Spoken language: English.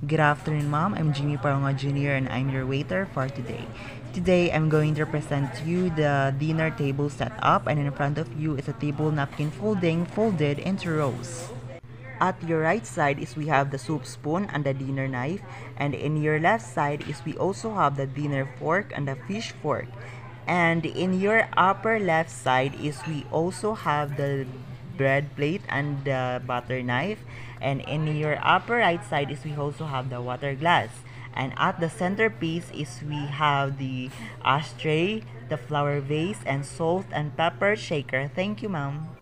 Good afternoon, Mom. I'm Jimmy Paronga Jr. and I'm your waiter for today. Today, I'm going to present to you the dinner table setup, and in front of you is a table napkin folded into rows. At your right side is we have the soup spoon and the dinner knife, and in your left side is we also have the dinner fork and the fish fork. And in your upper left side is we also have the bread plate and the butter knife, and in your upper right side is we also have the water glass. And at the centerpiece is we have the ashtray, the flower vase, and salt and pepper shaker. Thank you, ma'am.